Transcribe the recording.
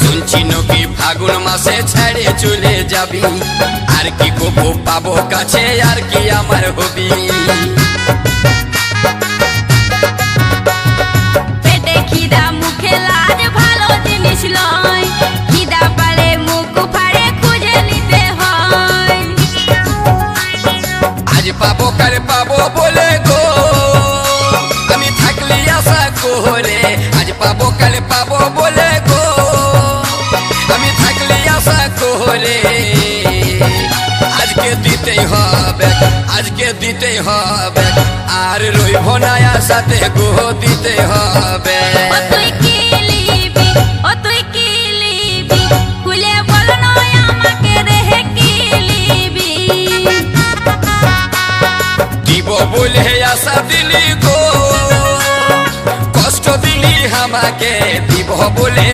শুনছি নাকি ফাগুন মাসে ছেড়ে চলে যাবি, আর কি কবু পাবো কাছে, আর কি আমার হবি। পেটে খিদা মুখে লাজ ভালো জিনিস লয়, খিদা পারে মুখ ফাড়ে খুঁজে নিতে হয়। আজ পাবো কাল পাবো বলে গো আমি থাকলি আশা করে, আজ পাবো কাল পাবো বলে গো আমি থাকলি আশা করে। আজকে দিতেই হবে, আজকে দিতেই হবে, আর রইব না আশাতে গো দিতে হবে। ও তুই কি লিবি, ও তুই কি লিবি, খুলে বল নয় আমাকে রেহে কি লিবি। দিব বলে আশা দিলি গো, কষ্ট দিলি আমাকে, দিব বলে